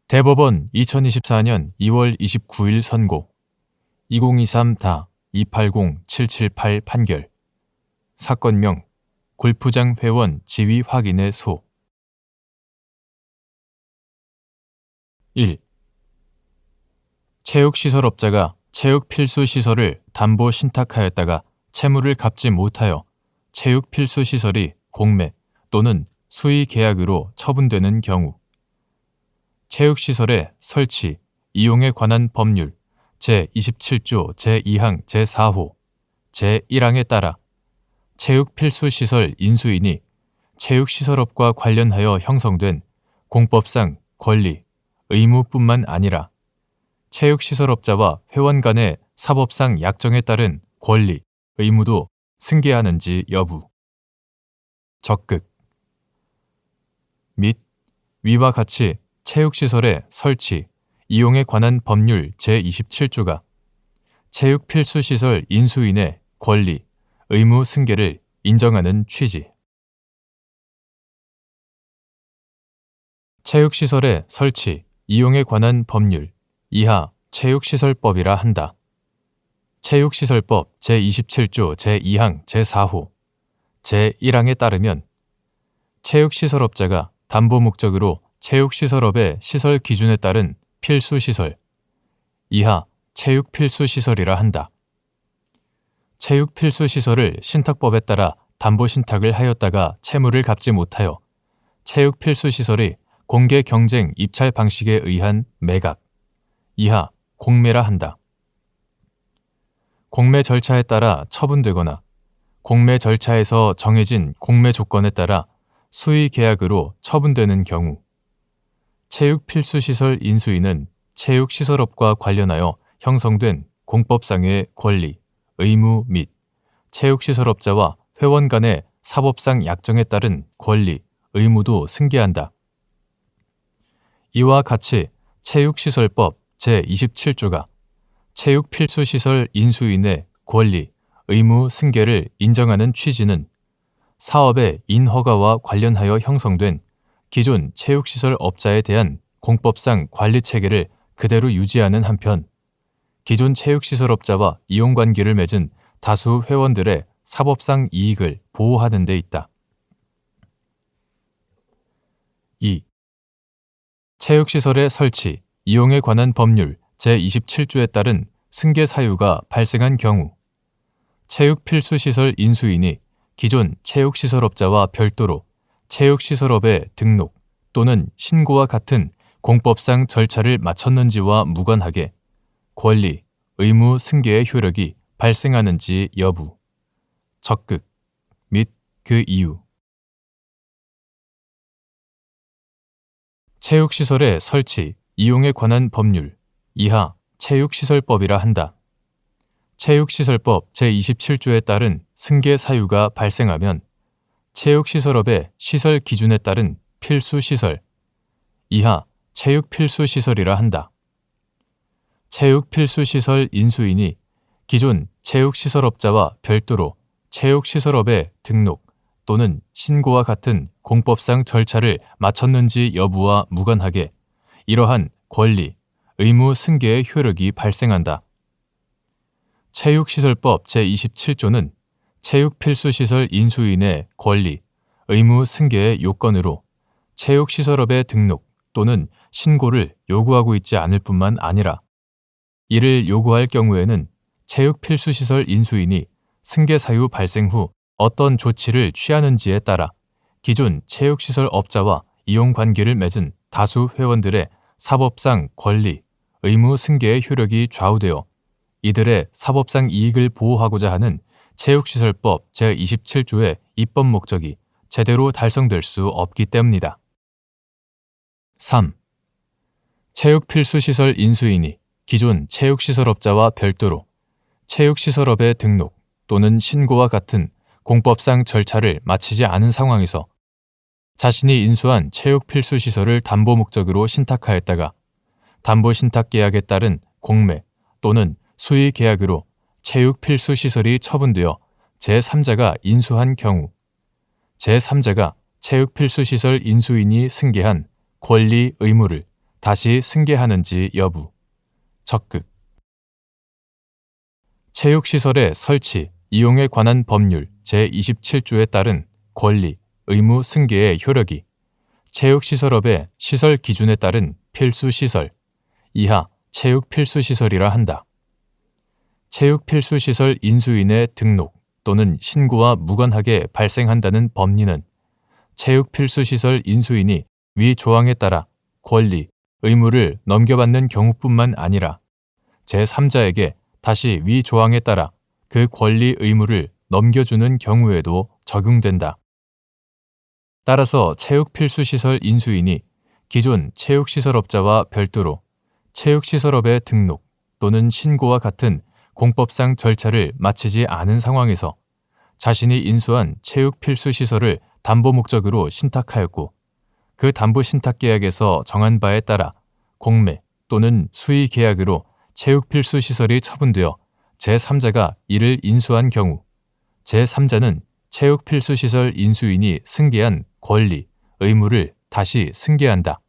대법원 2024년 2월 29일 선고 2023-280778 판결 사건명 골프장 회원 지위 확인의 소 1. 체육시설업자가 체육필수시설을 담보 신탁하였다가 채무를 갚지 못하여 체육필수시설이 공매 또는 수의계약으로 처분되는 경우 체육시설의 설치, 이용에 관한 법률 제27조 제2항 제4호 제1항에 따라 체육필수시설 인수인이 체육시설업과 관련하여 형성된 공법상 권리, 의무뿐만 아니라 체육시설업자와 회원 간의 사법상 약정에 따른 권리, 의무도 승계하는지 여부 적극 및 위와 같이 체육시설의 설치, 이용에 관한 법률 제27조가 체육필수시설 인수인의 권리, 의무 승계를 인정하는 취지. 체육시설의 설치, 이용에 관한 법률 이하 체육시설법이라 한다. 체육시설법 제27조 제2항 제4호 제1항에 따르면 체육시설업자가 담보 목적으로 체육시설업의 시설 기준에 따른 필수시설 이하 체육필수시설이라 한다. 체육필수시설을 신탁법에 따라 담보신탁을 하였다가 채무를 갚지 못하여 체육필수시설이 공개경쟁 입찰 방식에 의한 매각 이하 공매라 한다. 공매 절차에 따라 처분되거나 공매 절차에서 정해진 공매 조건에 따라 수의계약으로 처분되는 경우 체육필수시설 인수인은 체육시설업과 관련하여 형성된 공법상의 권리, 의무 및 체육시설업자와 회원 간의 사법상 약정에 따른 권리, 의무도 승계한다. 이와 같이 체육시설법 제27조가 체육필수시설 인수인의 권리, 의무 승계를 인정하는 취지는 사업의 인허가와 관련하여 형성된 기존 체육시설 업자에 대한 공법상 관리체계를 그대로 유지하는 한편 기존 체육시설업자와 이용관계를 맺은 다수 회원들의 사법상 이익을 보호하는 데 있다. 2. 체육시설의 설치, 이용에 관한 법률 제27조에 따른 승계 사유가 발생한 경우 체육필수시설 인수인이 기존 체육시설업자와 별도로 체육시설업의 등록 또는 신고와 같은 공법상 절차를 마쳤는지와 무관하게 권리, 의무 승계의 효력이 발생하는지 여부 적극 및 그 이유 체육시설의 설치, 이용에 관한 법률 이하 체육시설법이라 한다. 체육시설법 제27조에 따른 승계 사유가 발생하면 체육시설업의 시설 기준에 따른 필수시설 이하 체육필수시설이라 한다. 체육필수시설 인수인이 기존 체육시설업자와 별도로 체육시설업의 등록 또는 신고와 같은 공법상 절차를 마쳤는지 여부와 무관하게 이러한 권리, 의무 승계의 효력이 발생한다. 체육시설법 제27조는 체육필수시설 인수인의 권리, 의무 승계의 요건으로 체육시설업의 등록 또는 신고를 요구하고 있지 않을 뿐만 아니라 이를 요구할 경우에는 체육필수시설 인수인이 승계 사유 발생 후 어떤 조치를 취하는지에 따라 기존 체육시설 업자와 이용관계를 맺은 다수 회원들의 사법상 권리, 의무 승계의 효력이 좌우되어 이들의 사법상 이익을 보호하고자 하는 체육시설법 제27조의 입법 목적이 제대로 달성될 수 없기 때문이다. 3. 체육필수시설 인수인이 기존 체육시설업자와 별도로 체육시설업의 등록 또는 신고와 같은 공법상 절차를 마치지 않은 상황에서 자신이 인수한 체육필수시설을 담보 목적으로 신탁하였다가 담보신탁계약에 따른 공매 또는 수의계약으로 체육필수시설이 처분되어 제3자가 인수한 경우 제3자가 체육필수시설 인수인이 승계한 권리 의무를 다시 승계하는지 여부. 적극. 체육시설의 설치, 이용에 관한 법률 제27조에 따른 권리, 의무 승계의 효력이 체육시설업의 시설 기준에 따른 필수시설, 이하 체육필수시설이라 한다. 체육필수시설 인수인의 등록 또는 신고와 무관하게 발생한다는 법리는 체육필수시설 인수인이 위 조항에 따라 권리, 의무를 넘겨받는 경우뿐만 아니라 제3자에게 다시 위 조항에 따라 그 권리, 의무를 넘겨주는 경우에도 적용된다. 따라서 체육필수시설 인수인이 기존 체육시설업자와 별도로 체육시설업의 등록 또는 신고와 같은 공법상 절차를 마치지 않은 상황에서 자신이 인수한 체육필수시설을 담보 목적으로 신탁하였고 그 담보 신탁계약에서 정한 바에 따라 공매 또는 수의 계약으로 체육필수시설이 처분되어 제3자가 이를 인수한 경우 제3자는 체육필수시설 인수인이 승계한 권리, 의무를 다시 승계한다.